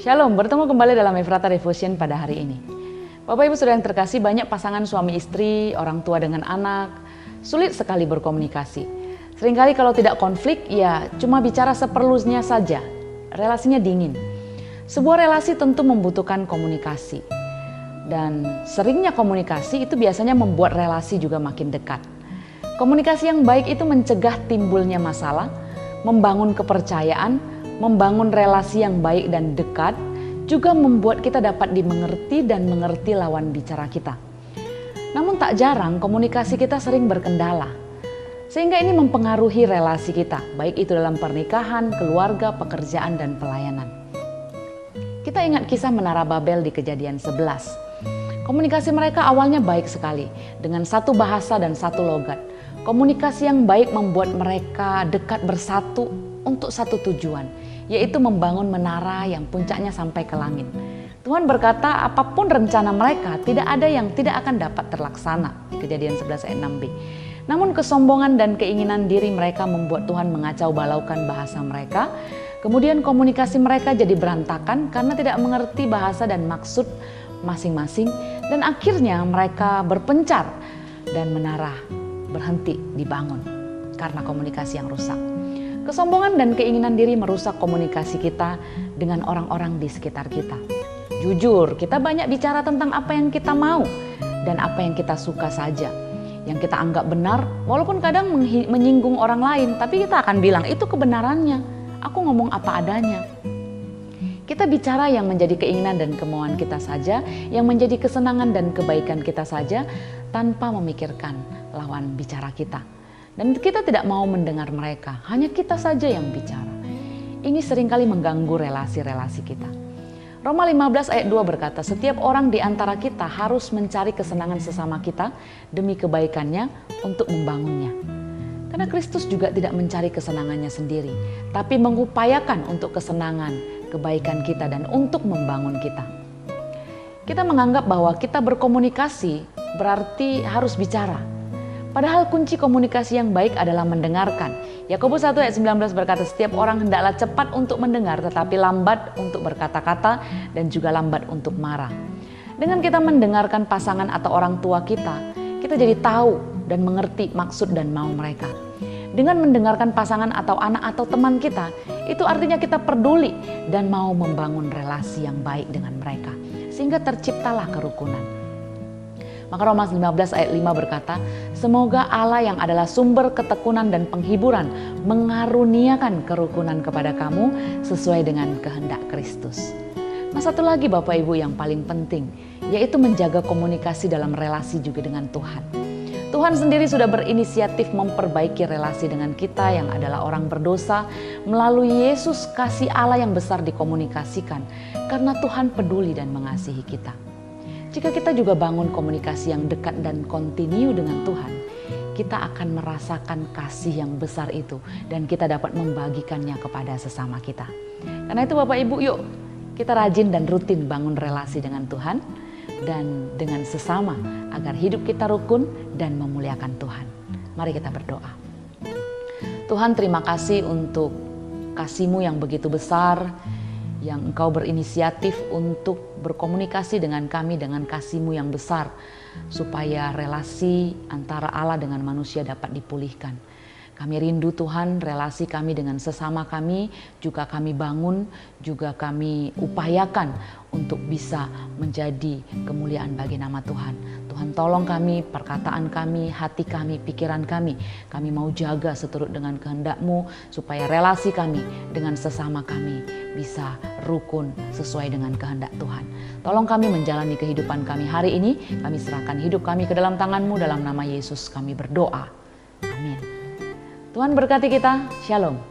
Shalom, bertemu kembali dalam Efrata Devotion pada hari ini. Bapak Ibu Saudara yang terkasih, banyak pasangan suami istri, orang tua dengan anak, sulit sekali berkomunikasi. Seringkali kalau tidak konflik, ya cuma bicara seperlunya saja, relasinya dingin. Sebuah relasi tentu membutuhkan komunikasi. Dan seringnya komunikasi itu biasanya membuat relasi juga makin dekat. Komunikasi yang baik itu mencegah timbulnya masalah, membangun kepercayaan, membangun relasi yang baik dan dekat, juga membuat kita dapat dimengerti dan mengerti lawan bicara kita. Namun tak jarang komunikasi kita sering berkendala, sehingga ini mempengaruhi relasi kita, baik itu dalam pernikahan, keluarga, pekerjaan, dan pelayanan. Kita ingat kisah Menara Babel di Kejadian 11. Komunikasi mereka awalnya baik sekali, dengan satu bahasa dan satu logat. Komunikasi yang baik membuat mereka dekat bersatu untuk satu tujuan, yaitu membangun menara yang puncaknya sampai ke langit. Tuhan berkata apapun rencana mereka tidak ada yang tidak akan dapat terlaksana. Kejadian 11 ayat 6b. Namun kesombongan dan keinginan diri mereka membuat Tuhan mengacau balaukan bahasa mereka. Kemudian komunikasi mereka jadi berantakan karena tidak mengerti bahasa dan maksud masing-masing. Dan akhirnya mereka berpencar dan menara berhenti dibangun karena komunikasi yang rusak. Kesombongan dan keinginan diri merusak komunikasi kita dengan orang-orang di sekitar kita. Jujur, kita banyak bicara tentang apa yang kita mau dan apa yang kita suka saja. Yang kita anggap benar, walaupun kadang menyinggung orang lain, tapi kita akan bilang, itu kebenarannya. Aku ngomong apa adanya. Kita bicara yang menjadi keinginan dan kemauan kita saja, yang menjadi kesenangan dan kebaikan kita saja, tanpa memikirkan lawan bicara kita. Dan kita tidak mau mendengar mereka, hanya kita saja yang bicara. Ini seringkali mengganggu relasi-relasi kita. Roma 15 ayat 2 berkata, setiap orang di antara kita harus mencari kesenangan sesama kita demi kebaikannya untuk membangunnya. Karena Kristus juga tidak mencari kesenangannya sendiri, tapi mengupayakan untuk kesenangan, kebaikan kita dan untuk membangun kita. Kita menganggap bahwa kita berkomunikasi berarti harus bicara. Padahal kunci komunikasi yang baik adalah mendengarkan. Yakobus 1 ayat 19 berkata, setiap orang hendaklah cepat untuk mendengar tetapi lambat untuk berkata-kata dan juga lambat untuk marah. Dengan kita mendengarkan pasangan atau orang tua kita jadi tahu dan mengerti maksud dan mau mereka. Dengan mendengarkan pasangan atau anak atau teman kita, itu artinya kita peduli dan mau membangun relasi yang baik dengan mereka. Sehingga terciptalah kerukunan. Maka Roma 15 ayat 5 berkata, semoga Allah yang adalah sumber ketekunan dan penghiburan mengaruniakan kerukunan kepada kamu sesuai dengan kehendak Kristus. Nah, satu lagi Bapak Ibu yang paling penting, yaitu menjaga komunikasi dalam relasi juga dengan Tuhan. Tuhan sendiri sudah berinisiatif memperbaiki relasi dengan kita yang adalah orang berdosa melalui Yesus, kasih Allah yang besar dikomunikasikan karena Tuhan peduli dan mengasihi kita. Jika kita juga bangun komunikasi yang dekat dan kontinu dengan Tuhan, kita akan merasakan kasih yang besar itu dan kita dapat membagikannya kepada sesama kita. Karena itu Bapak Ibu, yuk kita rajin dan rutin bangun relasi dengan Tuhan dan dengan sesama agar hidup kita rukun dan memuliakan Tuhan. Mari kita berdoa. Tuhan, terima kasih untuk kasih-Mu yang begitu besar, yang Engkau berinisiatif untuk berkomunikasi dengan kami dengan kasih-Mu yang besar, supaya relasi antara Allah dengan manusia dapat dipulihkan. Kami rindu Tuhan, relasi kami dengan sesama kami juga kami bangun, juga kami upayakan untuk bisa menjadi kemuliaan bagi nama Tuhan. Tuhan tolong kami, perkataan kami, hati kami, pikiran kami. Kami mau jaga seturut dengan kehendak-Mu supaya relasi kami dengan sesama kami bisa rukun sesuai dengan kehendak Tuhan. Tolong kami menjalani kehidupan kami hari ini. Kami serahkan hidup kami ke dalam tangan-Mu, dalam nama Yesus kami berdoa. Amin. Tuhan berkati kita. Shalom.